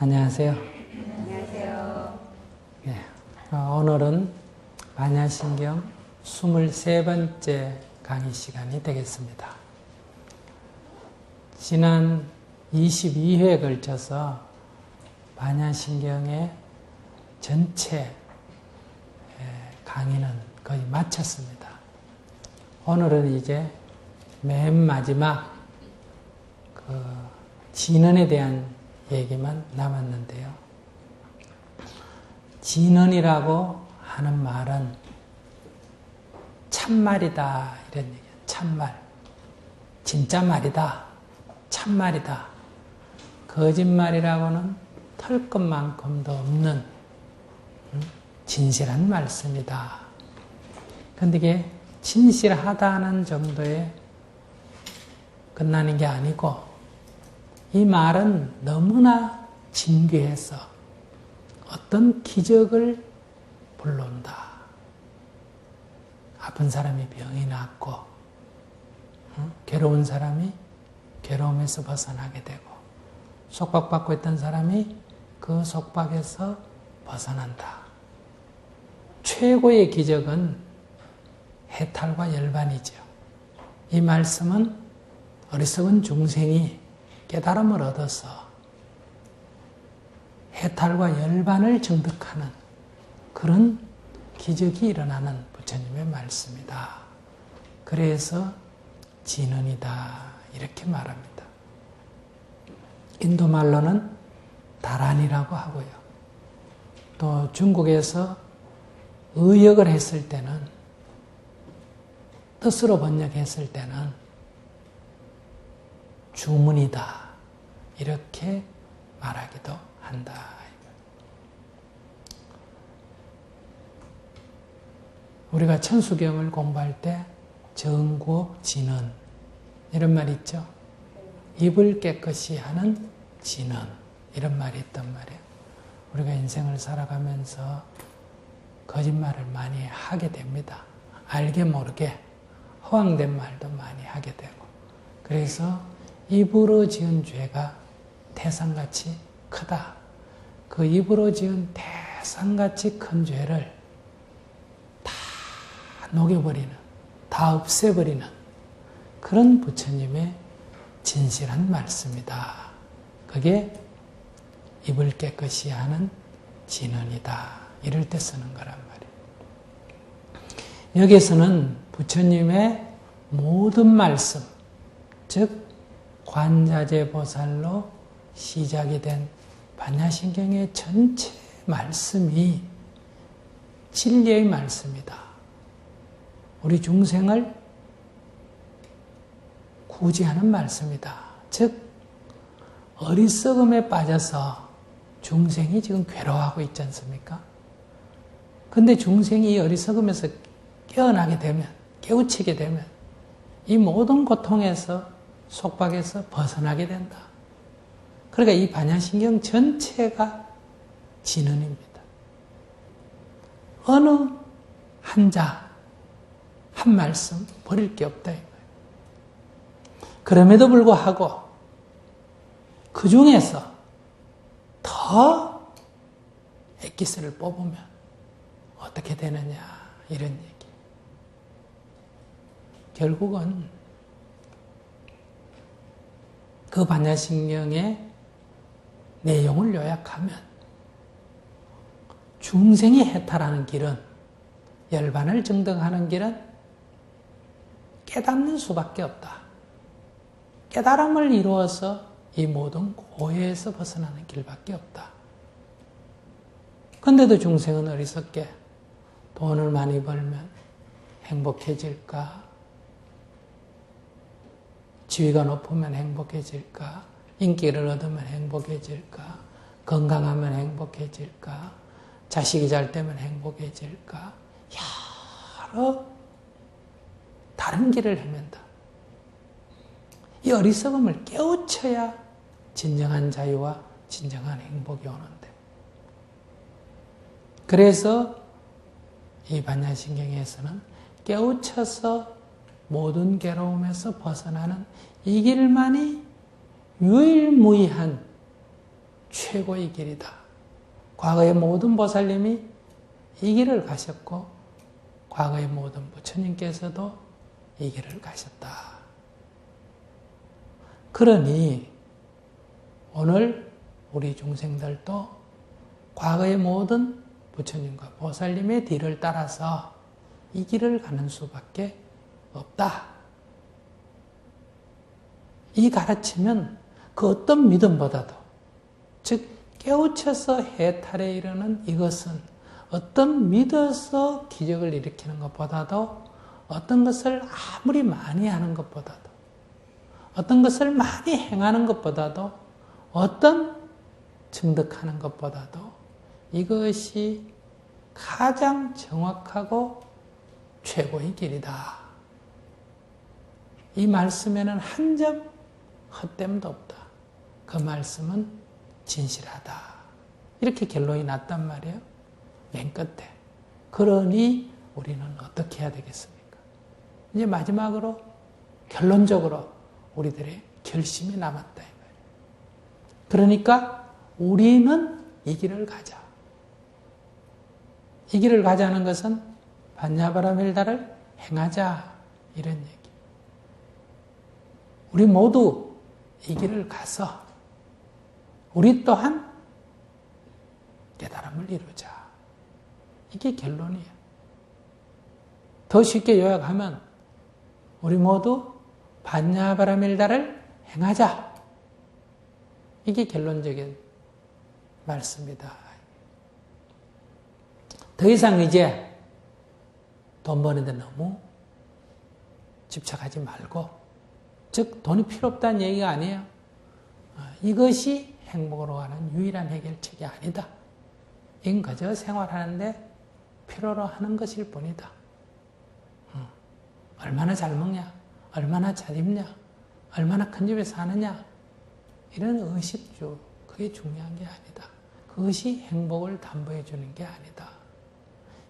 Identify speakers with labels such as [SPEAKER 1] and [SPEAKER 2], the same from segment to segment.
[SPEAKER 1] 안녕하세요.
[SPEAKER 2] 안녕하세요.
[SPEAKER 1] 예, 오늘은 반야신경 23번째 강의 시간이 되겠습니다. 지난 22회에 걸쳐서 반야신경의 전체 강의는 거의 마쳤습니다. 오늘은 이제 맨 마지막 진언에 대한 얘기만 남았는데요. 진언이라고 하는 말은 참말이다 이런 얘기예요. 참말. 진짜 말이다. 참말이다. 거짓말이라고는 털 것만큼도 없는 진실한 말씀이다. 그런데 이게 진실하다는 정도에 끝나는 게 아니고 이 말은 너무나 진귀해서 어떤 기적을 불러온다. 아픈 사람이 병이 낫고 괴로운 사람이 괴로움에서 벗어나게 되고 속박받고 있던 사람이 그 속박에서 벗어난다. 최고의 기적은 해탈과 열반이죠. 이 말씀은 어리석은 중생이 깨달음을 얻어서 해탈과 열반을 정득하는 그런 기적이 일어나는 부처님의 말씀이다. 그래서 진언이다 이렇게 말합니다. 인도 말로는 다란이라고 하고요. 또 중국에서 의역을 했을 때는 뜻으로 번역했을 때는 주문이다 이렇게 말하기도 한다. 우리가 천수경을 공부할 때 정구업 진언 이런 말이 있죠. 입을 깨끗이 하는 진언 이런 말이 있단 말이에요. 우리가 인생을 살아가면서 거짓말을 많이 하게 됩니다. 알게 모르게 허황된 말도 많이 하게 되고 그래서 입으로 지은 죄가 태산같이 크다. 그 입으로 지은 태산같이 큰 죄를 다 녹여버리는, 다 없애버리는 그런 부처님의 진실한 말씀이다. 그게 입을 깨끗이 하는 진언이다. 이럴 때 쓰는 거란 말이에요. 여기에서는 부처님의 모든 말씀, 즉 관자재 보살로 시작이 된 반야신경의 전체 말씀이 진리의 말씀이다. 우리 중생을 구제하는 말씀이다. 즉 어리석음에 빠져서 중생이 지금 괴로워하고 있지 않습니까? 근데 중생이 이 어리석음에서 깨어나게 되면, 깨우치게 되면 이 모든 고통에서 속박에서 벗어나게 된다. 그러니까 이 반야신경 전체가 진언입니다. 어느 한 자, 한 말씀 버릴 게 없다. 그럼에도 불구하고 그 중에서 더 엑기스를 뽑으면 어떻게 되느냐 이런 얘기. 결국은 그 반야신경의 내용을 요약하면 중생이 해탈하는 길은 열반을 정득하는 길은 깨닫는 수밖에 없다. 깨달음을 이루어서 이 모든 고해에서 벗어나는 길밖에 없다. 그런데도 중생은 어리석게 돈을 많이 벌면 행복해질까? 지위가 높으면 행복해질까? 인기를 얻으면 행복해질까? 건강하면 행복해질까? 자식이 잘 되면 행복해질까? 여러 다른 길을 헤맨다. 이 어리석음을 깨우쳐야 진정한 자유와 진정한 행복이 오는데. 그래서 이 반야신경에서는 깨우쳐서 모든 괴로움에서 벗어나는 이 길만이 유일무이한 최고의 길이다. 과거의 모든 보살님이 이 길을 가셨고 과거의 모든 부처님께서도 이 길을 가셨다. 그러니 오늘 우리 중생들도 과거의 모든 부처님과 보살님의 뒤를 따라서 이 길을 가는 수밖에 없다. 이 가르침은 그 어떤 믿음보다도, 즉 깨우쳐서 해탈에 이르는 이것은 어떤 믿어서 기적을 일으키는 것보다도, 어떤 것을 아무리 많이 하는 것보다도, 어떤 것을 많이 행하는 것보다도, 어떤 증득하는 것보다도 이것이 가장 정확하고 최고의 길이다. 이 말씀에는 한 점 헛됨도 없다. 그 말씀은 진실하다. 이렇게 결론이 났단 말이에요. 맨 끝에. 그러니 우리는 어떻게 해야 되겠습니까? 이제 마지막으로 결론적으로 우리들의 결심이 남았다. 이 말이에요. 그러니까 우리는 이 길을 가자. 이 길을 가자는 것은 반야바라밀다를 행하자. 이런 얘기. 우리 모두 이 길을 가서 우리 또한 깨달음을 이루자. 이게 결론이에요. 더 쉽게 요약하면 우리 모두 반야바라밀다를 행하자. 이게 결론적인 말씀이다. 더 이상 이제 돈 버는데 너무 집착하지 말고, 즉 돈이 필요 없다는 얘기가 아니에요. 이것이 행복으로 가는 유일한 해결책이 아니다. 이건 그저 생활하는데 필요로 하는 것일 뿐이다. 얼마나 잘 먹냐, 얼마나 잘 입냐, 얼마나 큰 집에 사느냐, 이런 의식주, 그게 중요한 게 아니다. 그것이 행복을 담보해 주는 게 아니다.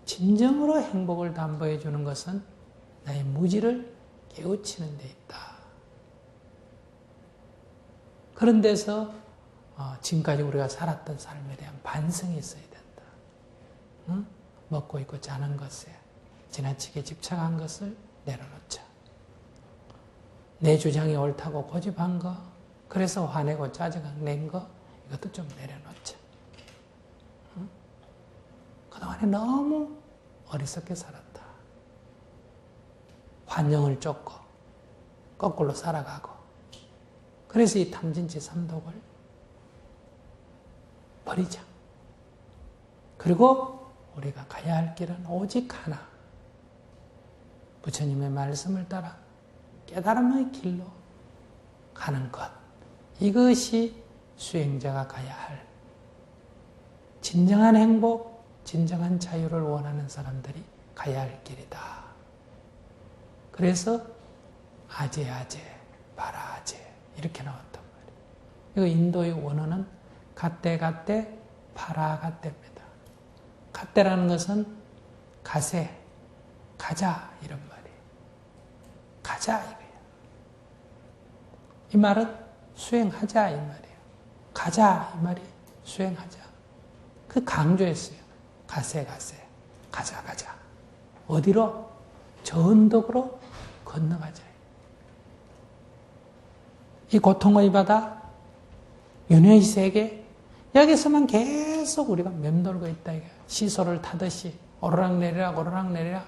[SPEAKER 1] 진정으로 행복을 담보해 주는 것은 나의 무지를 깨우치는 데 있다. 그런 데서 지금까지 우리가 살았던 삶에 대한 반성이 있어야 된다. 응? 먹고 있고 자는 것에 지나치게 집착한 것을 내려놓자. 내 주장이 옳다고 고집한 거, 그래서 화내고 짜증 낸 거, 이것도 좀 내려놓자. 응? 그동안에 너무 어리석게 살았다. 환경을 쫓고 거꾸로 살아가고, 그래서 이 탐진치 삼독을 버리자. 그리고 우리가 가야 할 길은 오직 하나. 부처님의 말씀을 따라 깨달음의 길로 가는 것. 이것이 수행자가 가야 할 진정한 행복, 진정한 자유를 원하는 사람들이 가야 할 길이다. 그래서 아제아제, 바라아제 이렇게 나왔단 말이에요. 이거 인도의 원어는 갓대갓대, 파라갓대입니다. 갓대라는 것은 가세, 가자 이런 말이에요. 가자 이거예요. 이 말은 수행하자 이 말이에요. 가자 이 말이 수행하자. 그 강조했어요. 가세 가세, 가자 가자. 어디로? 저 언덕으로 건너가자. 이 고통의 바다, 윤회의 세계, 여기서만 계속 우리가 맴돌고 있다. 시소를 타듯이 오르락내리락 오르락내리락.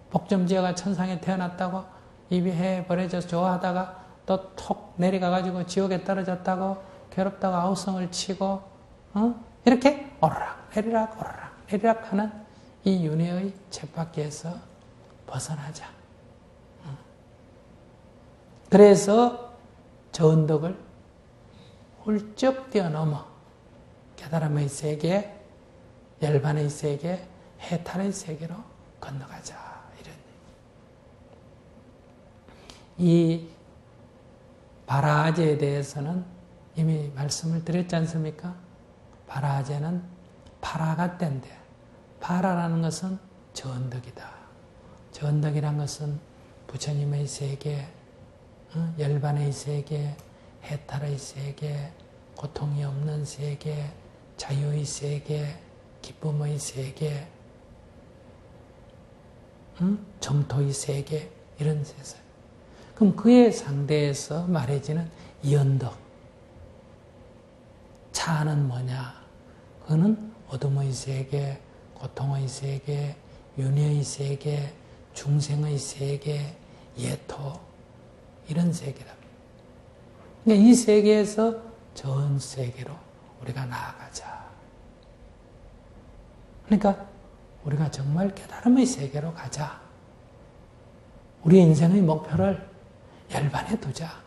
[SPEAKER 1] 복점지어가 천상에 태어났다고 입이 해버려져서 좋아하다가 또 톡 내려가가지고 지옥에 떨어졌다고 괴롭다고 아우성을 치고 이렇게 오르락내리락 오르락내리락 하는 이 윤회의 쳇바퀴에서 벗어나자. 그래서 저 언덕을 훌쩍 뛰어넘어 깨달음의 세계, 열반의 세계, 해탈의 세계로 건너가자. 이런 이 바라아제에 대해서는 이미 말씀을 드렸지 않습니까? 바라아제는 파라갓대인데, 파라라는 것은 저 언덕이다. 저 언덕이란 것은 부처님의 세계, 열반의 세계, 해탈의 세계, 고통이 없는 세계, 자유의 세계, 기쁨의 세계, 정토의 세계, 이런 세상. 그럼 그에 상대해서 말해지는 이 언덕. 차는 뭐냐? 그거는 어둠의 세계, 고통의 세계, 윤회의 세계, 중생의 세계, 예토, 이런 세계랍니다. 그러니까 이 세계에서 전 세계로 우리가 나아가자. 그러니까 우리가 정말 깨달음의 세계로 가자. 우리 인생의 목표를 열반해 두자.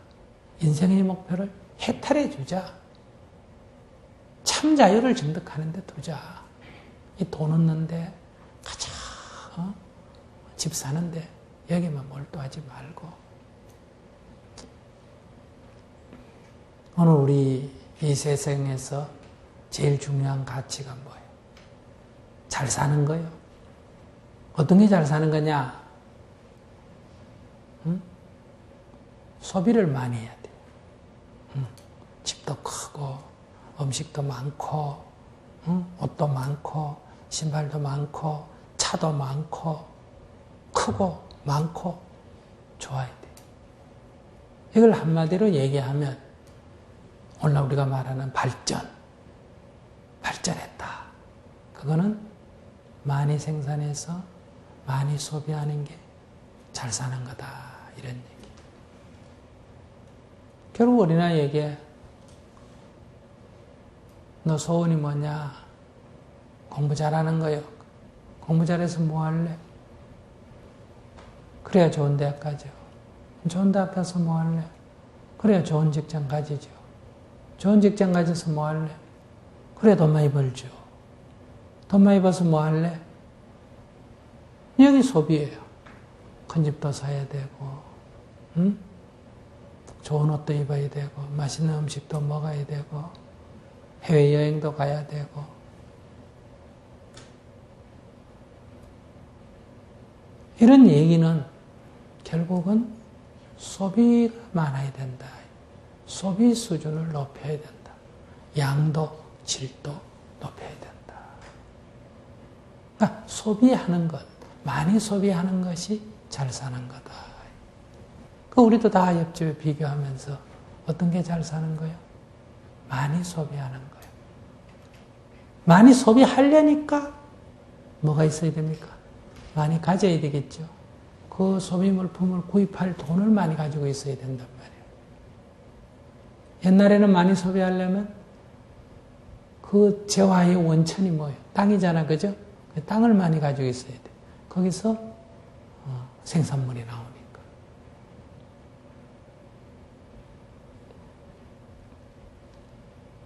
[SPEAKER 1] 인생의 목표를 해탈해 주자. 참 자유를 증득하는 데 두자. 이 돈 얻는데 가자. 집 사는데 여기만 몰두하지 말고. 오늘 우리 이 세상에서 제일 중요한 가치가 뭐예요? 잘 사는 거예요. 어떤 게 잘 사는 거냐? 소비를 많이 해야 돼. 집도 크고, 음식도 많고, 옷도 많고, 신발도 많고, 차도 많고, 크고, 많고, 좋아야 돼. 이걸 한마디로 얘기하면, 오늘 우리가 말하는 발전했다. 그거는 많이 생산해서 많이 소비하는 게 잘 사는 거다. 이런 얘기. 결국 어린아이에게 너 소원이 뭐냐? 공부 잘하는 거요. 공부 잘해서 뭐 할래? 그래야 좋은 대학 가죠. 좋은 대학 가서 뭐 할래? 그래야 좋은 직장 가지죠. 좋은 직장 가져서 뭐 할래? 그래 돈 많이 벌죠. 돈 많이 벌어서 뭐 할래? 여기 소비예요. 큰 집도 사야 되고, 좋은 옷도 입어야 되고, 맛있는 음식도 먹어야 되고, 해외여행도 가야 되고. 이런 얘기는 결국은 소비가 많아야 된다. 소비 수준을 높여야 된다. 양도, 질도 높여야 된다. 그러니까 소비하는 것, 많이 소비하는 것이 잘 사는 거다. 그 우리도 다 옆집에 비교하면서 어떤 게 잘 사는 거예요? 많이 소비하는 거예요. 많이 소비하려니까 뭐가 있어야 됩니까? 많이 가져야 되겠죠. 그 소비 물품을 구입할 돈을 많이 가지고 있어야 된단 말이에요. 옛날에는 많이 소비하려면 그 재화의 원천이 뭐예요? 땅이잖아, 그죠? 그 땅을 많이 가지고 있어야 돼. 거기서 생산물이 나오니까.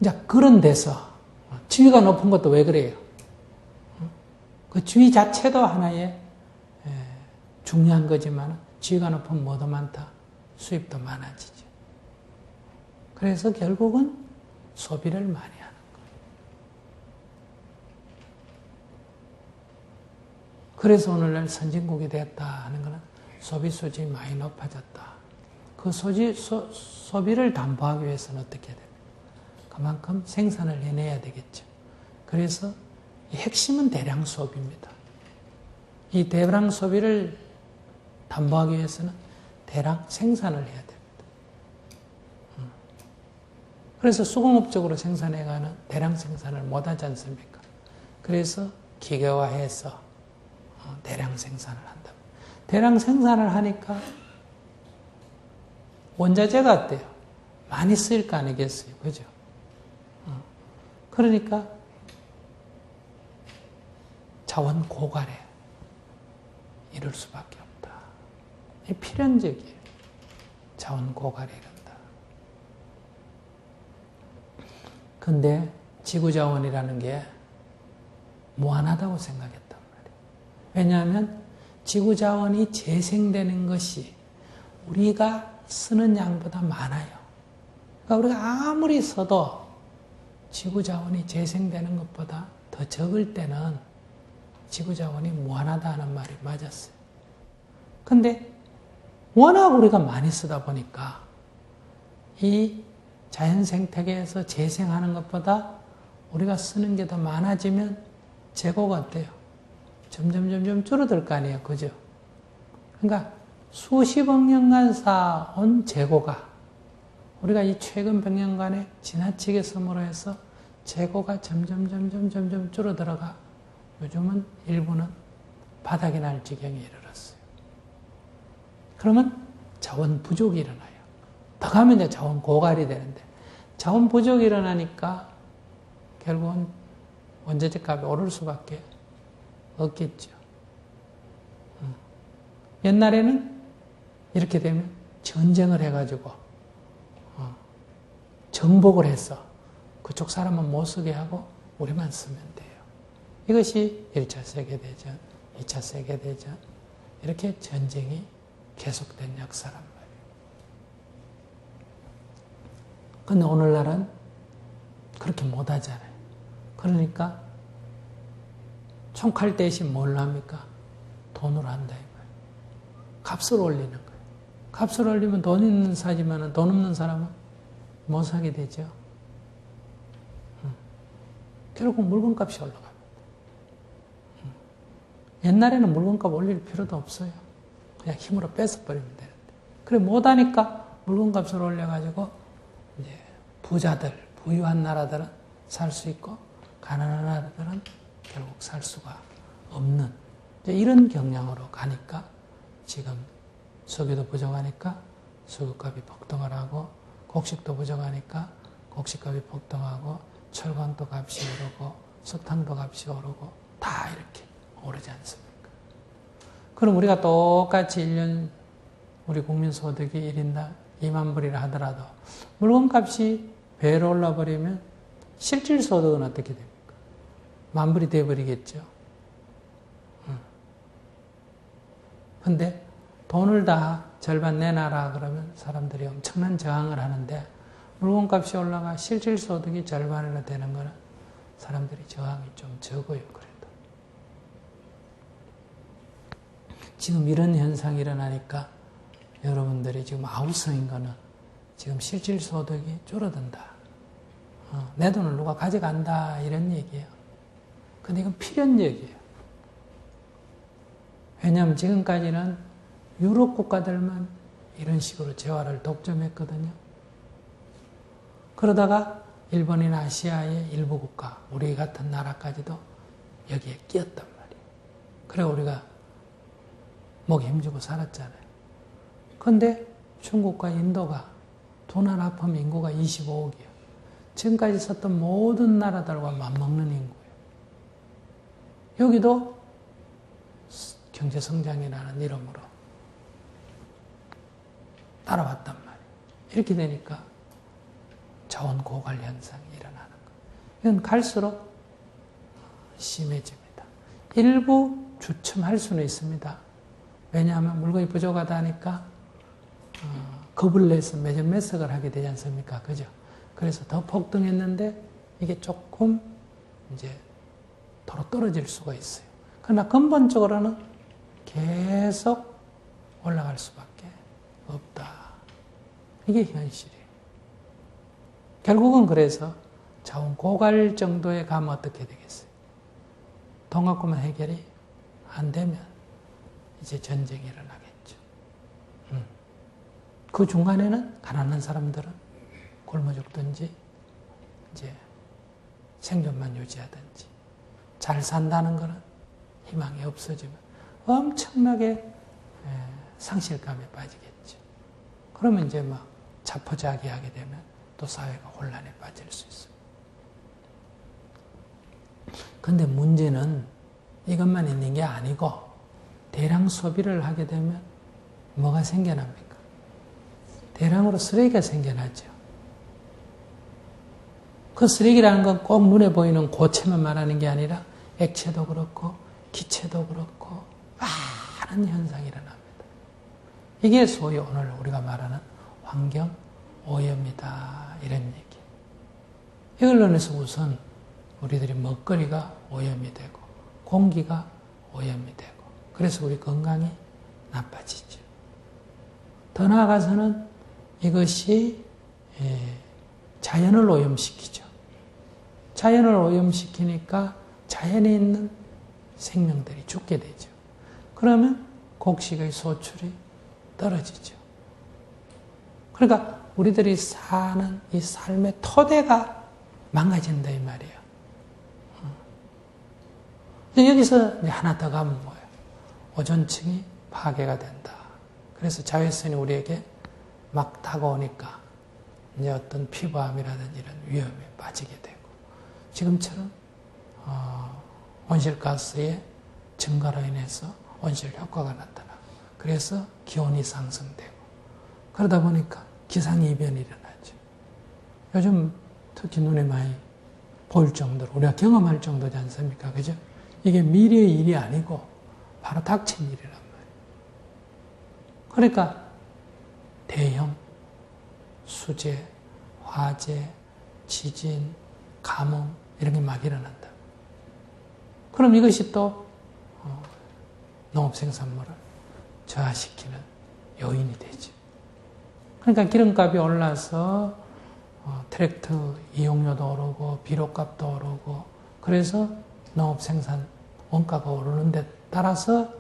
[SPEAKER 1] 자, 그런 데서 지위가 높은 것도 왜 그래요? 그 지위 자체도 하나의 중요한 거지만 지위가 높으면 뭐도 많다? 수입도 많아지죠. 그래서 결국은 소비를 많이 하는 거예요. 그래서 오늘날 선진국이 됐다 하는 것은 소비 수준이 많이 높아졌다. 그 소비를 담보하기 위해서는 어떻게 해야 됩니까? 그만큼 생산을 해내야 되겠죠. 그래서 이 핵심은 대량 소비입니다. 이 대량 소비를 담보하기 위해서는 대량 생산을 해야 됩니다. 그래서 수공업적으로 생산해가는 대량 생산을 못하지 않습니까? 그래서 기계화해서 대량 생산을 한다. 대량 생산을 하니까 원자재가 어때요? 많이 쓰일 거 아니겠어요? 그죠? 그러니까 자원 고갈에 이를 수밖에 없다. 이 필연적이에요. 자원 고갈에 이른다. 근데 지구자원이라는 게 무한하다고 생각했단 말이에요. 왜냐하면 지구자원이 재생되는 것이 우리가 쓰는 양보다 많아요. 그러니까 우리가 아무리 써도 지구자원이 재생되는 것보다 더 적을 때는 지구자원이 무한하다는 말이 맞았어요. 근데 워낙 우리가 많이 쓰다 보니까 이 자연 생태계에서 재생하는 것보다 우리가 쓰는 게 더 많아지면 재고가 어때요? 점점 줄어들 거 아니에요. 그죠? 그러니까 수십억 년간 쌓아온 재고가 우리가 이 최근 100년간에 지나치게 씀으로 해서 재고가 점점 줄어들어가 요즘은 일부는 바닥이 날 지경에 이르렀어요. 그러면 자원 부족이 일어나요. 더 가면 이제 자원 고갈이 되는데 자원 부족이 일어나니까 결국은 원자재 값이 오를 수밖에 없겠죠. 옛날에는 이렇게 되면 전쟁을 해가지고 정복을 해서 그쪽 사람은 못 쓰게 하고 우리만 쓰면 돼요. 이것이 1차 세계대전, 2차 세계대전 이렇게 전쟁이 계속된 역사란 말이에요. 근데 오늘날은 그렇게 못하잖아요. 그러니까 총칼 대신 뭘로 합니까? 돈으로 한다 이 말이에요. 값을 올리는 거예요. 값을 올리면 돈 있는 사지만 돈 없는 사람은 못 사게 되죠. 결국 물건값이 올라갑니다. 옛날에는 물건값 올릴 필요도 없어요. 그냥 힘으로 뺏어버리면 되는데. 그래 못하니까 물건값을 올려가지고 이제 부자들, 부유한 나라들은 살 수 있고 가난한 나라들은 결국 살 수가 없는 이제 이런 경향으로 가니까 지금 석유도 부족하니까 석유값이 폭등을 하고 곡식도 부족하니까 곡식값이 폭등하고 철강도 값이 오르고 석탄도 값이 오르고 다 이렇게 오르지 않습니까? 그럼 우리가 똑같이 1년 우리 국민소득이 1인당 2만 불이라 하더라도 물건값이 배로 올라버리면 실질소득은 어떻게 됩니까? 만 불이 돼버리겠죠. 근데 돈을 다 절반 내놔라 그러면 사람들이 엄청난 저항을 하는데 물건값이 올라가 실질소득이 절반이나 되는 거는 사람들이 저항이 좀 적어요. 그래도 지금 이런 현상이 일어나니까 여러분들이 지금 아우성인 거는 지금 실질소득이 줄어든다. 내 돈을 누가 가져간다 이런 얘기예요. 근데 이건 필연적이에요. 왜냐하면 지금까지는 유럽 국가들만 이런 식으로 재화를 독점했거든요. 그러다가 일본이나 아시아의 일부 국가, 우리 같은 나라까지도 여기에 끼었단 말이에요. 그래 우리가 목에 힘주고 살았잖아요. 근데 중국과 인도가 두 나라 합하면 인구가 25억이에요. 지금까지 썼던 모든 나라들과 맞먹는 인구예요. 여기도 경제성장이라는 이름으로 따라왔단 말이에요. 이렇게 되니까 자원 고갈 현상이 일어나는 거예요. 이건 갈수록 심해집니다. 일부 주춤할 수는 있습니다. 왜냐하면 물건이 부족하다 하니까 겁을 내서 매점 매석을 하게 되지 않습니까? 그죠? 그래서 더 폭등했는데 이게 조금 이제 도로 떨어질 수가 있어요. 그러나 근본적으로는 계속 올라갈 수밖에 없다. 이게 현실이에요. 결국은 그래서 자원 고갈 정도에 가면 어떻게 되겠어요? 돈 갖고만 해결이 안 되면 이제 전쟁이 일어나겠죠. 그 중간에는 가난한 사람들은 굶어 죽든지 이제 생존만 유지하든지 잘 산다는 것은 희망이 없어지면 엄청나게 상실감에 빠지겠죠. 그러면 이제 막 자포자기하게 되면 또 사회가 혼란에 빠질 수 있어요. 근데 문제는 이것만 있는 게 아니고 대량 소비를 하게 되면 뭐가 생겨납니까? 대량으로 쓰레기가 생겨나죠. 그 쓰레기라는 건 꼭 눈에 보이는 고체만 말하는 게 아니라 액체도 그렇고 기체도 그렇고 많은 현상이 일어납니다. 이게 소위 오늘 우리가 말하는 환경 오염이다 이런 얘기. 이걸로 인해서 우선 우리들이 먹거리가 오염이 되고 공기가 오염이 되고 그래서 우리 건강이 나빠지죠. 더 나아가서는 이것이 자연을 오염시키죠. 자연을 오염시키니까 자연에 있는 생명들이 죽게 되죠. 그러면 곡식의 소출이 떨어지죠. 그러니까 우리들이 사는 이 삶의 토대가 망가진다 이 말이에요. 근데 여기서 이제 하나 더 가면 뭐예요? 오존층이 파괴가 된다. 그래서 자외선이 우리에게 막 다가오니까 이제 어떤 피부암이라든지 이런 위험에 빠지게 되고 지금처럼 온실가스의 증가로 인해서 온실 효과가 나타나고 그래서 기온이 상승되고 그러다 보니까 기상이변이 일어나죠. 요즘 특히 눈에 많이 보일 정도로 우리가 경험할 정도지 않습니까? 그죠? 이게 미래의 일이 아니고 바로 닥친 일이란 말이에요. 그러니까 대형 수재, 화재, 지진, 가뭄 이런 게 막 일어난다. 그럼 이것이 또 농업생산물을 저하시키는 요인이 되죠. 그러니까 기름값이 올라서 트랙터 이용료도 오르고 비료값도 오르고 그래서 농업생산 원가가 오르는 데 따라서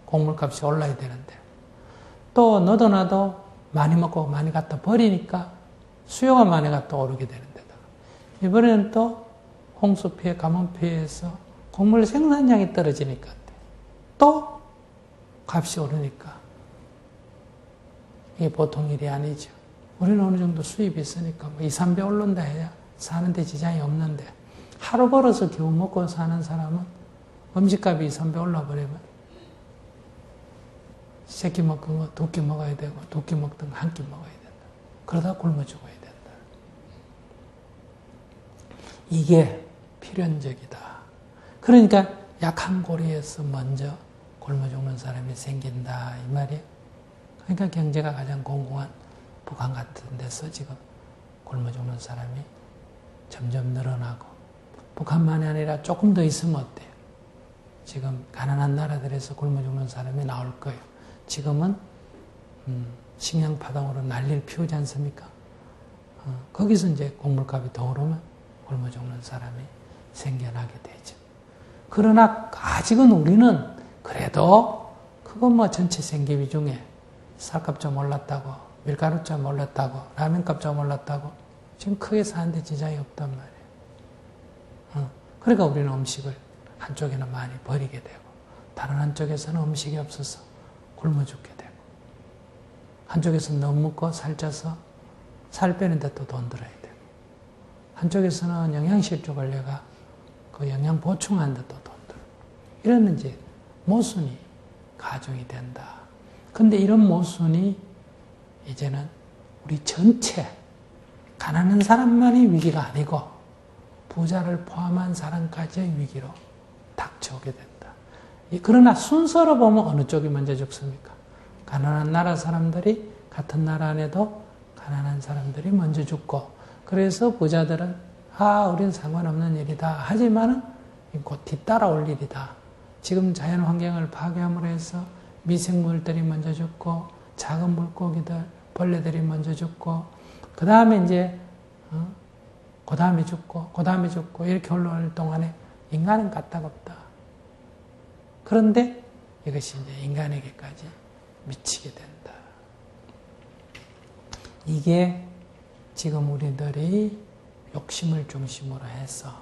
[SPEAKER 1] 곡물값이 올라야 되는데 또 너도 나도 많이 먹고 많이 갖다 버리니까 수요가 많이 갖다 오르게 되는 데다가 이번에는 또 홍수 피해, 가뭄 피해에서 곡물 생산량이 떨어지니까 또 값이 오르니까 이게 보통 일이 아니죠. 우리는 어느 정도 수입이 있으니까 뭐 2, 3배 오른다 해야 사는데 지장이 없는데 하루 벌어서 겨우 먹고 사는 사람은 음식값이 2, 3배 올라버리면 세끼 먹은 거 2끼 먹어야 되고 2끼 먹던 거 1끼 먹어야 된다. 그러다 굶어 죽어야 된다. 이게 필연적이다. 그러니까 약한 고리에서 먼저 굶어 죽는 사람이 생긴다 이 말이에요. 그러니까 경제가 가장 공공한 북한 같은 데서 지금 굶어 죽는 사람이 점점 늘어나고 북한만이 아니라 조금 더 있으면 어때요? 지금 가난한 나라들에서 굶어 죽는 사람이 나올 거예요. 지금은 식량파동으로 난리를 피우지 않습니까? 거기서 이제 곡물값이 더 오르면 굶어 죽는 사람이 생겨나게 되죠. 그러나 아직은 우리는 그래도 그거 뭐 전체 생계비 중에 쌀값 좀 올랐다고 밀가루 좀 올랐다고 라면값 좀 올랐다고 지금 크게 사는데 지장이 없단 말이에요. 그러니까 우리는 음식을 한쪽에는 많이 버리게 되고 다른 한쪽에서는 음식이 없어서 굶어 죽게 되고 한쪽에서는 너무 먹고 살쪄서 살 빼는데 또 돈 들어야 되고 한쪽에서는 영양실조 걸려가 그 영양 보충하는데 또 돈 들고 이런 이제 모순이 가중이 된다. 근데 이런 모순이 이제는 우리 전체 가난한 사람만의 위기가 아니고 부자를 포함한 사람까지의 위기로 닥쳐오게 된다. 그러나 순서로 보면 어느 쪽이 먼저 죽습니까? 가난한 나라 사람들이 같은 나라 안에도 가난한 사람들이 먼저 죽고 그래서 부자들은 우린 상관없는 일이다. 하지만은 곧 뒤따라올 일이다. 지금 자연 환경을 파괴함으로 해서 미생물들이 먼저 죽고 작은 물고기들, 벌레들이 먼저 죽고 그 다음에 이제 그 다음에 죽고 그 다음에 죽고 이렇게 올라올 동안에 인간은 까딱없다. 그런데 이것이 이제 인간에게까지 미치게 된다. 이게 지금 우리들이 욕심을 중심으로 해서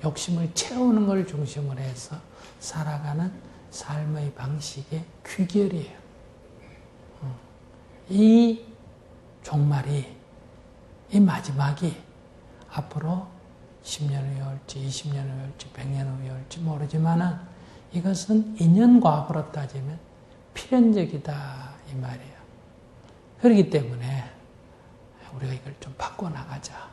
[SPEAKER 1] 욕심을 채우는 걸 중심으로 해서 살아가는 삶의 방식의 귀결이에요. 이 종말이 이 마지막이 앞으로 10년 후에 올지 20년 후에 올지 100년 후에 올지 모르지만은 이것은 인연과학으로 따지면 필연적이다 이 말이에요. 그렇기 때문에 우리가 이걸 좀 바꿔나가자.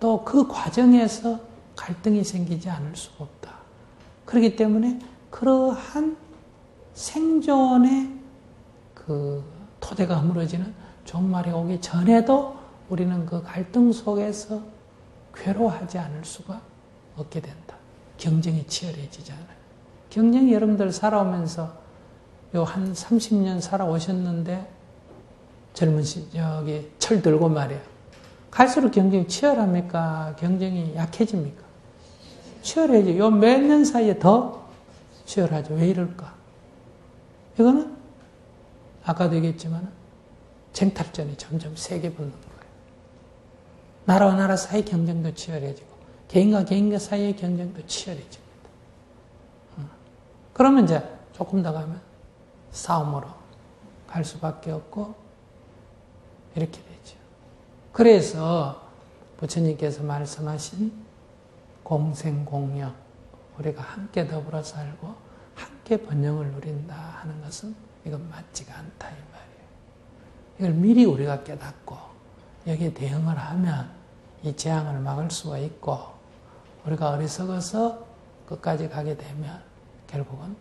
[SPEAKER 1] 또 그 과정에서 갈등이 생기지 않을 수가 없다. 그렇기 때문에 그러한 생존의 그 토대가 허물어지는 종말이 오기 전에도 우리는 그 갈등 속에서 괴로워하지 않을 수가 없게 된다. 경쟁이 치열해지잖아요. 경쟁이 여러분들 살아오면서 요 한 30년 살아오셨는데 젊은 철 들고 말이야. 갈수록 경쟁이 치열합니까? 경쟁이 약해집니까? 치열해져. 요 몇 년 사이에 더 치열하죠. 왜 이럴까? 이거는 아까도 얘기했지만 쟁탈전이 점점 세게 붙는 거예요. 나라와 나라 사이 경쟁도 치열해지고 개인과 개인과 사이의 경쟁도 치열해집니다. 그러면 이제 조금 더 가면 싸움으로 갈 수밖에 없고 이렇게 되죠. 그래서 부처님께서 말씀하신 공생공명, 우리가 함께 더불어 살고 함께 번영을 누린다 하는 것은 이건 맞지가 않다 이 말이에요. 이걸 미리 우리가 깨닫고 여기에 대응을 하면 이 재앙을 막을 수가 있고, 우리가 어리석어서 끝까지 가게 되면 결국은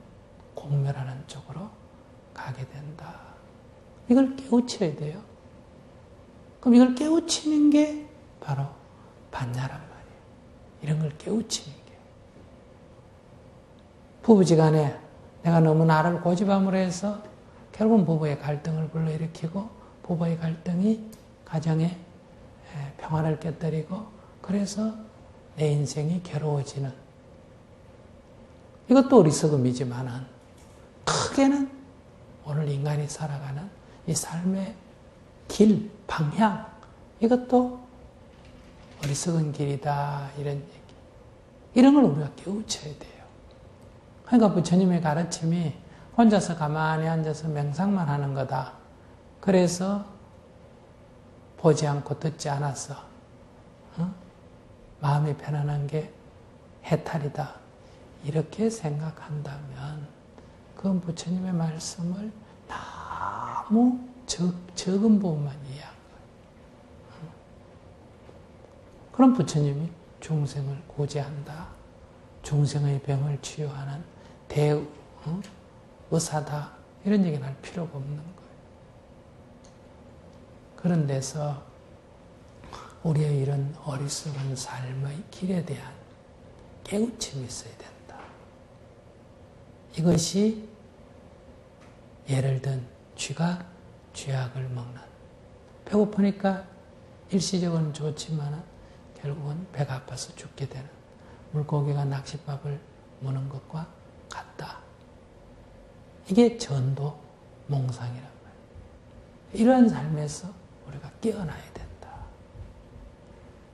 [SPEAKER 1] 공멸하는 쪽으로 가게 된다. 이걸 깨우쳐야 돼요. 그럼 이걸 깨우치는 게 바로 반야란 말이에요. 이런 걸 깨우치는 게. 부부지간에 내가 너무 나를 고집함으로 해서 결국은 부부의 갈등을 불러일으키고 부부의 갈등이 가정에 평화를 깨뜨리고 그래서 내 인생이 괴로워지는, 이것도 어리석음이지만은 크게는 오늘 인간이 살아가는 이 삶의 길, 방향, 이것도 어리석은 길이다 이런 얘기. 이런 걸 우리가 깨우쳐야 돼요. 그러니까 부처님의 가르침이 혼자서 가만히 앉아서 명상만 하는 거다. 그래서 보지 않고 듣지 않아서 마음이 편안한 게 해탈이다. 이렇게 생각한다면 그건 부처님의 말씀을 너무 적은 부분만 이해한 거예요. 그럼 부처님이 중생을 구제한다. 중생의 병을 치유하는 의사다. 이런 얘기는 할 필요가 없는 거예요. 그런 데서 우리의 이런 어리석은 삶의 길에 대한 깨우침이 있어야 된다. 이것이 예를 든 쥐가 쥐약을 먹는, 배고프니까 일시적으로는 좋지만 결국은 배가 아파서 죽게 되는, 물고기가 낚싯밥을 무는 것과 같다. 이게 전도 몽상이란 말이에요. 이러한 삶에서 우리가 깨어나야 된다.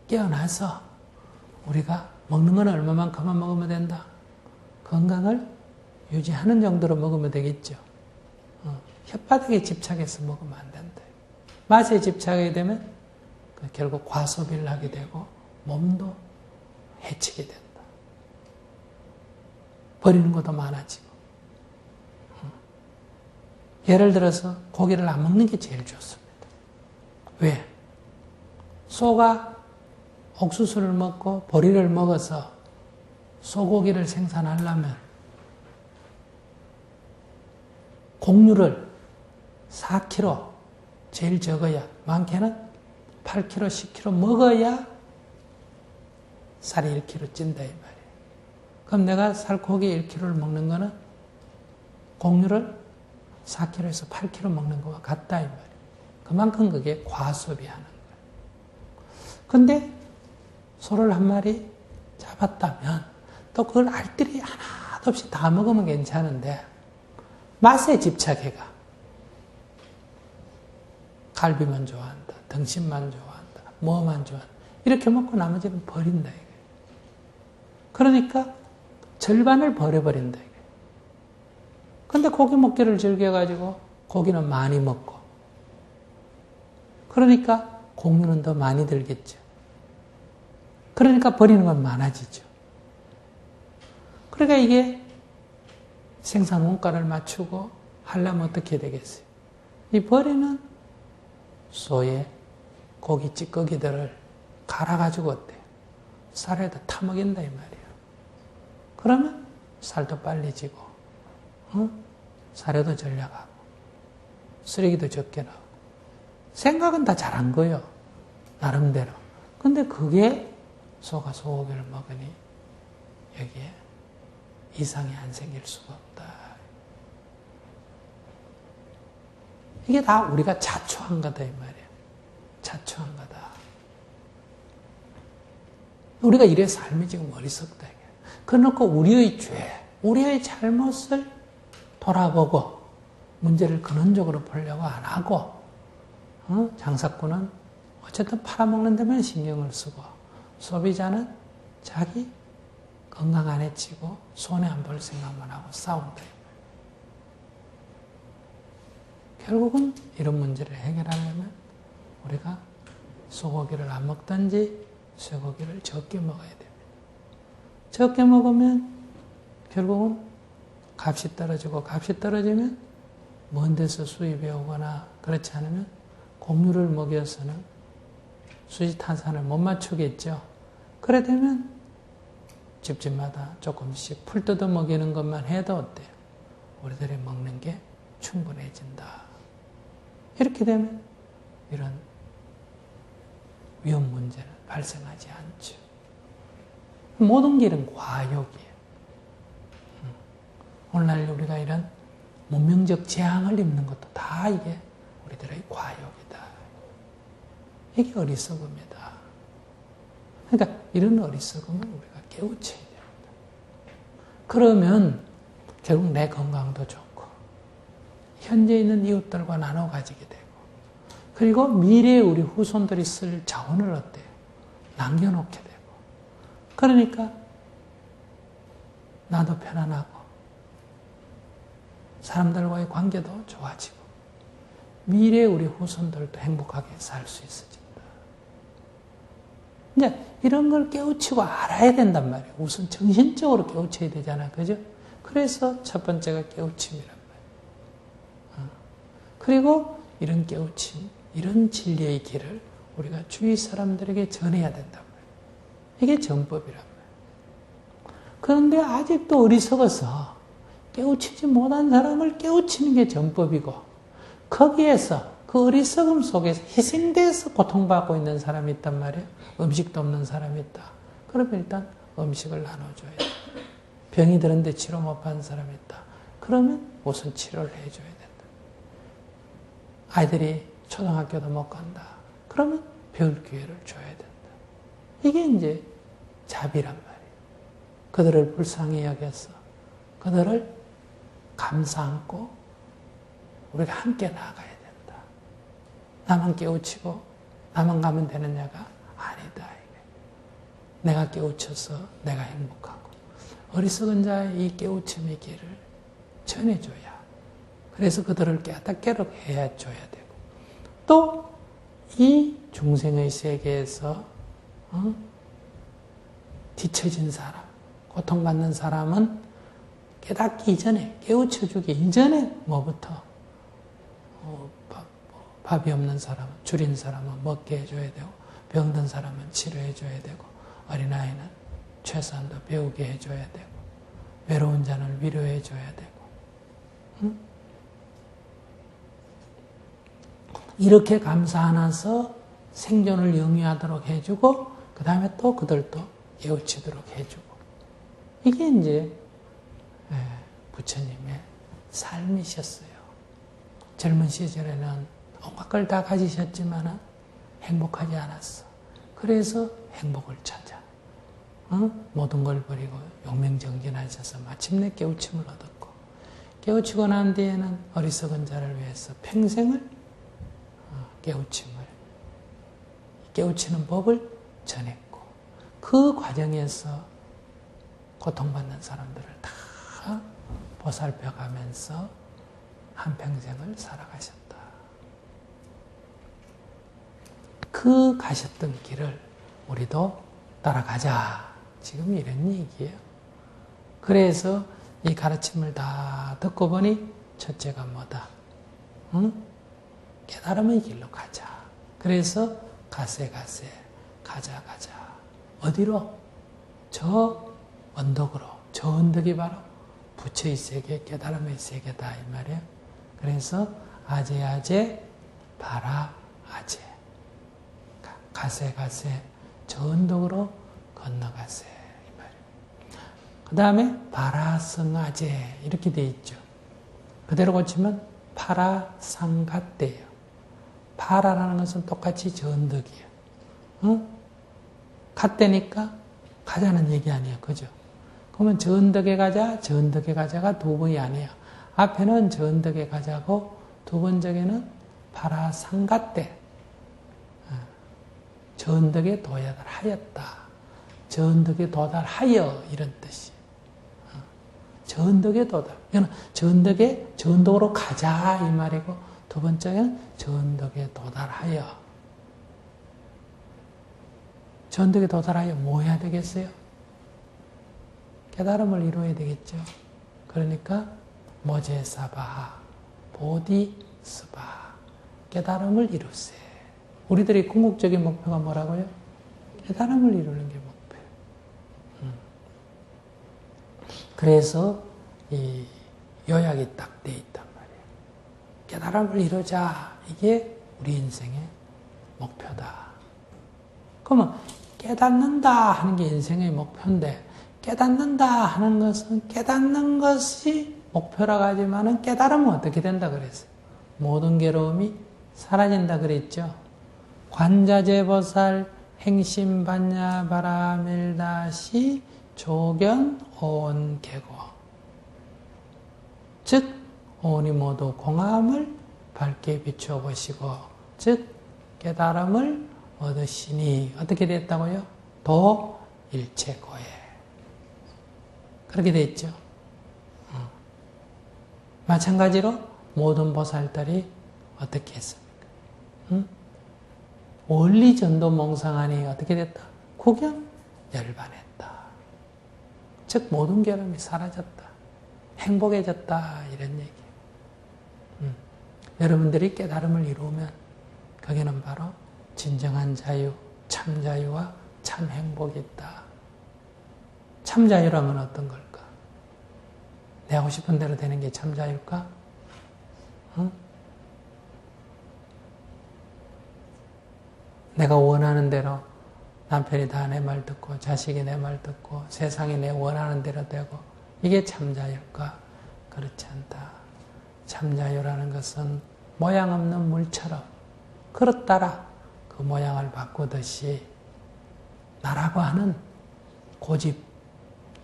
[SPEAKER 1] 깨어나서 우리가 먹는 건 얼마만큼만 먹으면 된다. 건강을 유지하는 정도로 먹으면 되겠죠. 혓바닥에 집착해서 먹으면 안 된다. 맛에 집착하게 되면 결국 과소비를 하게 되고 몸도 해치게 된다. 버리는 것도 많아지고. 예를 들어서 고기를 안 먹는 게 제일 좋습니다. 왜? 소가 옥수수를 먹고 보리를 먹어서 소고기를 생산하려면 곡류를 4kg, 제일 적어야, 많게는 8kg, 10kg 먹어야 살이 1kg 찐다 이 말이에요. 그럼 내가 살코기 1kg를 먹는 거는 곡류를 4kg에서 8kg 먹는 거와 같다 이 말이에요. 그만큼 그게 과소비하는 거예요. 근데 소를 한 마리 잡았다면 또 그걸 알뜰히 하나도 없이 다 먹으면 괜찮은데 맛에 집착해가. 갈비만 좋아한다. 등심만 좋아한다. 뭐만 좋아한다. 이렇게 먹고 나머지는 버린다. 이게. 그러니까 절반을 버려버린다. 이게. 근데 고기 먹기를 즐겨가지고 고기는 많이 먹고. 그러니까 공유는 더 많이 들겠죠. 그러니까 버리는 건 많아지죠. 그러니까 이게 생산 원가를 맞추고 하려면 어떻게 되겠어요? 이 버리는 소의 고기 찌꺼기들을 갈아가지고 어때요? 쌀에다 타먹인다 이 말이에요. 그러면 살도 빨리 지고 사료도 절약하고 쓰레기도 적게 나오고 생각은 다 잘한 거예요. 나름대로. 근데 그게 소가 소고기를 먹으니 여기에 이상이 안 생길 수가 없다. 이게 다 우리가 자초한 거다 이 말이에요. 자초한 거다. 우리가 이래 삶이 지금 어리석다. 그래놓고 우리의 죄, 우리의 잘못을 돌아보고 문제를 근원적으로 보려고 안 하고 장사꾼은 어쨌든 팔아먹는 데만 신경을 쓰고 소비자는 자기 건강 안 해치고 손해 안 볼 생각만 하고 싸운다. 결국은 이런 문제를 해결하려면 우리가 소고기를 안 먹든지 쇠고기를 적게 먹어야 됩니다. 적게 먹으면 결국은 값이 떨어지고 값이 떨어지면 먼 데서 수입해 오거나 그렇지 않으면 곡류를 먹여서는 수지탄산을 못 맞추겠죠. 그래 되면 집집마다 조금씩 풀 뜯어 먹이는 것만 해도 어때요? 우리들이 먹는 게 충분해진다. 이렇게 되면 이런 위험 문제는 발생하지 않죠. 모든 길은 과욕이에요. 오늘날 우리가 이런 문명적 재앙을 입는 것도 다 이게 우리들의 과욕이다. 이게 어리석음이다. 그러니까 이런 어리석음을 우리가 깨우쳐야 됩니다. 그러면 결국 내 건강도 좋고 현재 있는 이웃들과 나눠 가지게 되고 그리고 미래에 우리 후손들이 쓸 자원을 어때요? 남겨놓게 되고 그러니까 나도 편안하고 사람들과의 관계도 좋아지고 미래에 우리 후손들도 행복하게 살 수 있어진다. 이제 이런 걸 깨우치고 알아야 된단 말이에요. 우선 정신적으로 깨우쳐야 되잖아요. 그죠? 그래서 첫 번째가 깨우침이란 말이에요. 그리고 이런 깨우침, 이런 진리의 길을 우리가 주위 사람들에게 전해야 된단 말이에요. 이게 정법이란 말이에요. 그런데 아직도 어리석어서 깨우치지 못한 사람을 깨우치는 게 정법이고 거기에서 그 어리석음 속에서 희생돼서 고통받고 있는 사람이 있단 말이에요. 음식도 없는 사람이 있다. 그러면 일단 음식을 나눠줘야 돼. 병이 드는데 치료 못 받는 사람이 있다. 그러면 우선 치료를 해줘야 된다. 아이들이 초등학교도 못 간다. 그러면 배울 기회를 줘야 된다. 이게 이제 자비란 말이에요. 그들을 불쌍히 여겨서 그들을 감사 안고 우리가 함께 나아가야 된다. 나만 깨우치고 나만 가면 되느냐가 아니다. 내가 깨우쳐서 내가 행복하고 어리석은 자의 이 깨우침의 길을 전해줘야 그래서 그들을 깨닫게 해야 줘야 되고 또 이 중생의 세계에서 뒤처진 사람 고통받는 사람은 깨닫기 이전에 깨우쳐주기 이전에 뭐부터 밥이 없는 사람은 줄인 사람은 먹게 해줘야 되고 병든 사람은 치료해줘야 되고 어린아이는 최소한도 배우게 해줘야 되고 외로운 자는 위로해줘야 되고 이렇게 감사 안아서 생존을 영위하도록 해주고 그 다음에 또 그들도 깨우치도록 해주고 이게 이제 부처님의 삶이셨어요. 젊은 시절에는 온갖 걸 다 가지셨지만 행복하지 않았어. 그래서 행복을 찾아. 모든 걸 버리고 용맹정진하셔서 마침내 깨우침을 얻었고 깨우치고 난 뒤에는 어리석은 자를 위해서 평생을 깨우치는 법을 전했고 그 과정에서 고통받는 사람들을 다 보살펴가면서 한평생을 살아가셨다. 그 가셨던 길을 우리도 따라가자. 지금 이런 얘기예요. 그래서 이 가르침을 다 듣고 보니 첫째가 뭐다? 깨달음의 길로 가자. 그래서 가자. 어디로? 저 언덕으로. 저 언덕이 바로 부처의 세계, 깨달음의 세계다 이 말이에요. 그래서 아제 바라 아제. 가세 저 언덕으로 건너가세 이 말이에요. 그 다음에 바라성아제 이렇게 돼 있죠. 그대로 고치면 파라상갓대예요. 파라라는 것은 똑같이 저 언덕이에요. 갓대니까 가자는 얘기 아니에요. 그죠? 그러면 전덕에 가자, 전덕에 가자가 두 번이 아니에요. 앞에는 전덕에 가자고 두 번째는 파라상가 때 전덕에 도달하였다. 전덕에 도달하여 이런 뜻이. 전덕에 도달. 이거는 전덕으로 가자 이 말이고 두 번째는 전덕에 도달하여. 전덕에 도달하여 뭐 해야 되겠어요? 깨달음을 이루어야 되겠죠. 그러니까 모제사바하 보디스바 깨달음을 이루세. 우리들의 궁극적인 목표가 뭐라고요? 깨달음을 이루는 게 목표예요. 그래서 이 요약이 딱 돼 있단 말이에요. 깨달음을 이루자. 이게 우리 인생의 목표다. 그러면 깨닫는다 하는 게 인생의 목표인데 깨닫는다 하는 것은 깨닫는 것이 목표라고 하지만은 깨달으면 어떻게 된다 그랬어요? 모든 괴로움이 사라진다 그랬죠. 관자재보살 행심반야 바라밀다시 조견 온 계고 즉 온이 모두 공함을 밝게 비추어 보시고 즉 깨달음을 얻으시니 어떻게 됐다고요? 도 일체고에 그렇게 됐죠. 마찬가지로 모든 보살들이 어떻게 했습니까? 원리 전도 몽상하니 어떻게 됐다? 구경 열반했다. 즉 모든 괴로움이 사라졌다. 행복해졌다. 이런 얘기예요. 여러분들이 깨달음을 이루면 거기는 바로 진정한 자유, 참 자유와 참 행복이 있다. 참 자유라면 어떤 걸까? 내 하고 싶은 대로 되는 게 참 자유일까? 응? 내가 원하는 대로 남편이 다 내 말 듣고 자식이 내 말 듣고 세상이 내 원하는 대로 되고 이게 참 자유일까? 그렇지 않다. 참 자유라는 것은 모양 없는 물처럼 그렇다라 그 모양을 바꾸듯이 나라고 하는 고집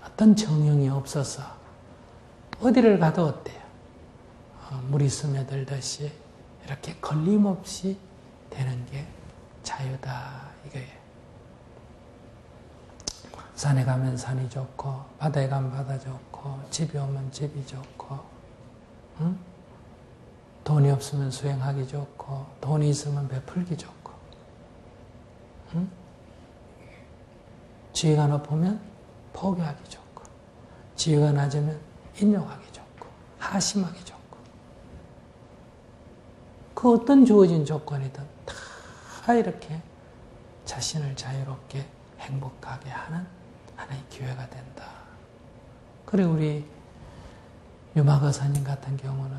[SPEAKER 1] 어떤 정형이 없어서 어디를 가도 어때요? 물이 스며들듯이 이렇게 걸림없이 되는 게 자유다 이거예요. 산에 가면 산이 좋고 바다에 가면 바다 좋고 집에 오면 집이 좋고 응? 돈이 없으면 수행하기 좋고 돈이 있으면 베풀기 좋고 응? 지위가 높으면 포교하기 좋고 지위가 낮으면 인욕하기 좋고 하심하기 좋고 그 어떤 주어진 조건이든 다 이렇게 자신을 자유롭게 행복하게 하는 하나의 기회가 된다. 그리고 우리 유마거사님 같은 경우는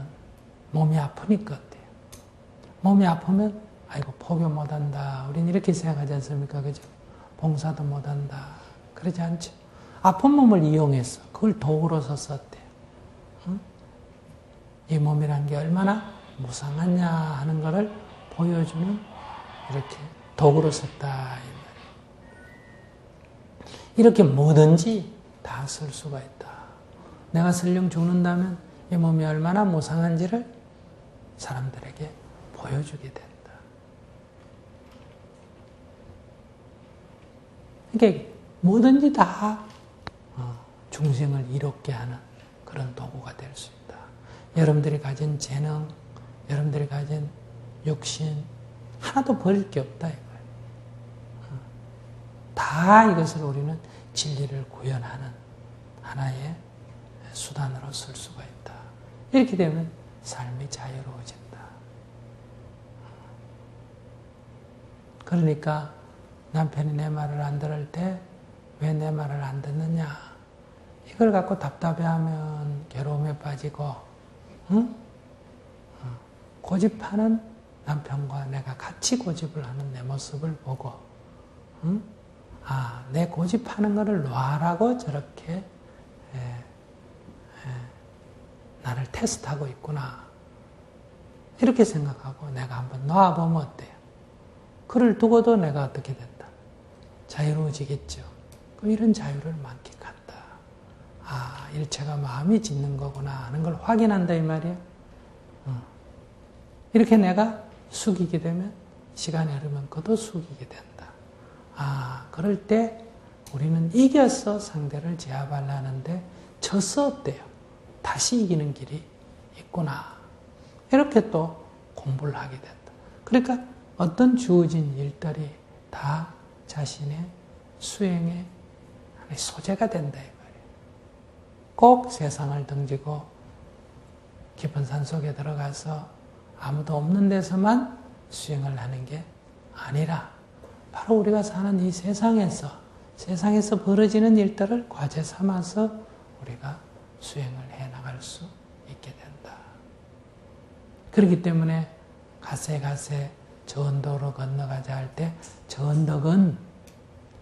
[SPEAKER 1] 몸이 아프니까 어때요? 몸이 아프면 아이고 포교 못한다. 우린 이렇게 생각하지 않습니까? 그죠? 봉사도 못한다. 그러지 않죠? 아픈 몸을 이용해서 그걸 도구로서 썼대요. 응? 이 몸이란 게 얼마나 무상하냐 하는 것을 보여주는 이렇게 도구로 썼다. 이렇게 뭐든지 다 쓸 수가 있다. 내가 설령 죽는다면 이 몸이 얼마나 무상한지를 사람들에게 보여주게 된다. 그러니까 뭐든지 다 중생을 이롭게 하는 그런 도구가 될 수 있다. 여러분들이 가진 재능, 여러분들이 가진 육신 하나도 버릴 게 없다 이거예요. 다 이것을 우리는 진리를 구현하는 하나의 수단으로 쓸 수가 있다. 이렇게 되면 삶이 자유로워진다. 그러니까 남편이 내 말을 안 들을 때 왜 내 말을 안 듣느냐 이걸 갖고 답답해하면 괴로움에 빠지고 응? 고집하는 남편과 내가 같이 고집을 하는 내 모습을 보고 응? 아, 내 고집하는 거를 놔라고 저렇게 나를 테스트하고 있구나 이렇게 생각하고 내가 한번 놔보면 어때요? 그를 두고도 내가 어떻게 된다? 자유로워지겠죠. 그럼 이런 자유를 만끽한다. 아, 일체가 마음이 짓는 거구나 하는 걸 확인한다 이 말이야. 이렇게 내가 숙이게 되면 시간이 흐르면 그도 숙이게 된다. 아, 그럴 때 우리는 이겨서 상대를 제압하려는데 져서 어때요? 다시 이기는 길이 있구나. 이렇게 또 공부를 하게 된다. 그러니까 어떤 주어진 일들이 다 자신의 수행의 소재가 된다 이 말이에요. 꼭 세상을 등지고 깊은 산속에 들어가서 아무도 없는 데서만 수행을 하는 게 아니라 바로 우리가 사는 이 세상에서 벌어지는 일들을 과제 삼아서 우리가 수행을 해나갈 수 있게 된다. 그렇기 때문에 가세 저 언덕으로 건너가자 할 때 저 언덕은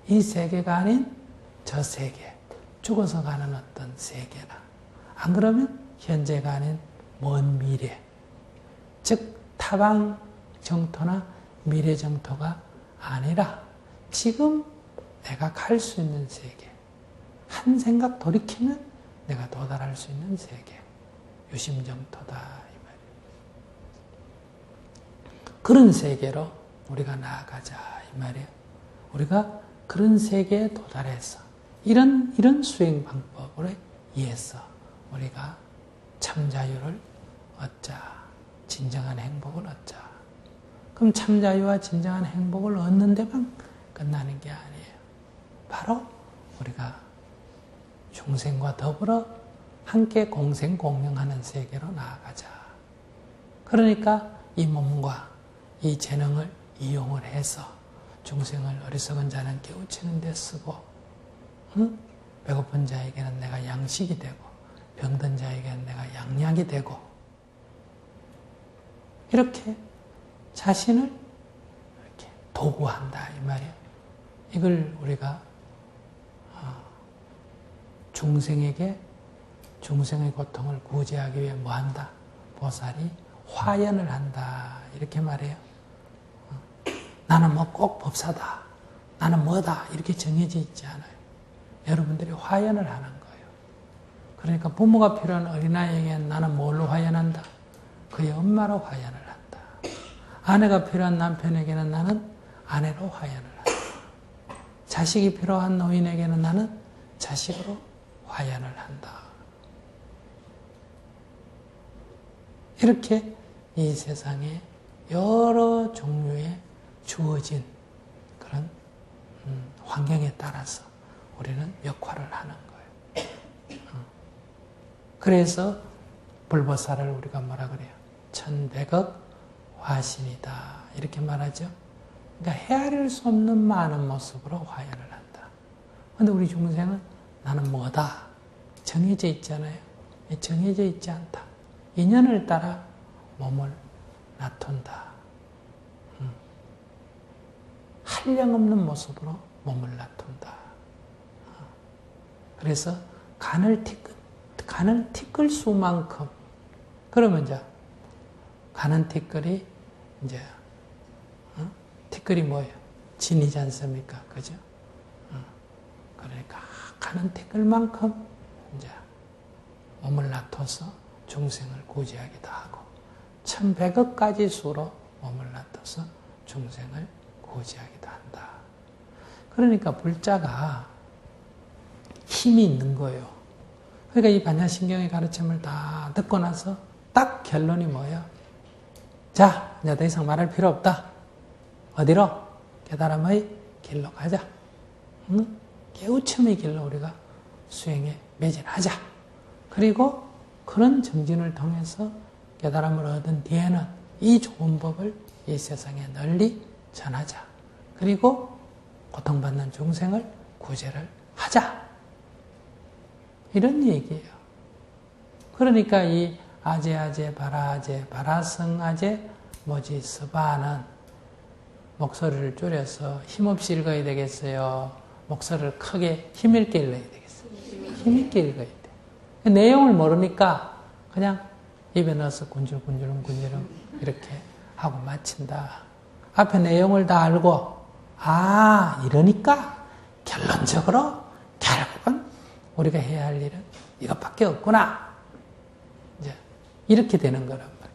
[SPEAKER 1] 이 세계가 아닌 저 세계, 죽어서 가는 어떤 세계나 안 그러면 현재가 아닌 먼 미래, 즉 타방 정토나 미래 정토가 아니라 지금 내가 갈 수 있는 세계, 한 생각 돌이키면 내가 도달할 수 있는 세계, 유심정토다 이 말이에요. 그런 세계로 우리가 나아가자 이 말이에요. 우리가 그런 세계에 도달해서 이런 수행 방법을 이해해서 우리가 참자유를 얻자, 진정한 행복을 얻자. 그럼 참자유와 진정한 행복을 얻는 데만 끝나는 게 아니에요. 바로 우리가 중생과 더불어 함께 공생공명하는 세계로 나아가자. 그러니까 이 몸과 이 재능을 이용을 해서 중생을 어리석은 자는 깨우치는 데 쓰고, 배고픈 자에게는 내가 양식이 되고 병든 자에게는 내가 양약이 되고, 이렇게 자신을 이렇게 도구한다 이 말이에요. 이걸 우리가 중생의 고통을 구제하기 위해 뭐 한다? 보살이 화연을 한다 이렇게 말해요. 나는 뭐 꼭 법사다, 나는 뭐다 이렇게 정해져 있지 않아요. 여러분들이 화연을 하는 거예요. 그러니까 부모가 필요한 어린아이에게는 나는 뭘로 화연한다? 그의 엄마로 화연을 한다. 아내가 필요한 남편에게는 나는 아내로 화연을 한다. 자식이 필요한 노인에게는 나는 자식으로 화연을 한다. 이렇게 이 세상에 여러 종류의 주어진 그런 환경에 따라서 우리는 역할을 하는 거예요. 그래서 불보살을 우리가 뭐라 그래요? 천백억 화신이다 이렇게 말하죠. 그러니까 헤아릴 수 없는 많은 모습으로 화연을 한다. 그런데 우리 중생은 나는 뭐다 정해져 있잖아요. 정해져 있지 않다. 인연을 따라 몸을 놔둔다. 한량없는 모습으로 몸을 놔둔다. 그래서 간을 티끌 수만큼, 그러면 이제 가는 티끌이 이제 티끌이 뭐예요? 진이지 않습니까? 그죠? 그러니까 가는 티끌만큼 이제 몸을 놔둬서 중생을 구제하기도 하고 1100억까지 수로 몸을 놔둬서 중생을 구제하기도 한다. 그러니까 불자가 힘이 있는 거예요. 그러니까 이 반야신경의 가르침을 다 듣고 나서 딱 결론이 뭐예요? 자, 이제 더 이상 말할 필요 없다. 어디로? 깨달음의 길로 가자. 깨우침의 길로 우리가 수행에 매진하자. 그리고 그런 정진을 통해서 깨달음을 얻은 뒤에는 이 좋은 법을 이 세상에 널리 전하자. 그리고 고통받는 중생을 구제를 하자. 이런 얘기예요. 그러니까 이 아제, 바라아제, 바라성아제, 모지, 스바는 목소리를 줄여서 힘없이 읽어야 되겠어요? 목소리를 크게 힘있게 읽어야 되겠어요? 힘있게 읽어야 돼. 내용을 모르니까 그냥 입에 넣어서 군질군질 이렇게 하고 마친다. 앞에 내용을 다 알고 이러니까 결론적으로 우리가 해야 할 일은 이것밖에 없구나. 이제 이렇게 되는 거란 말이에요.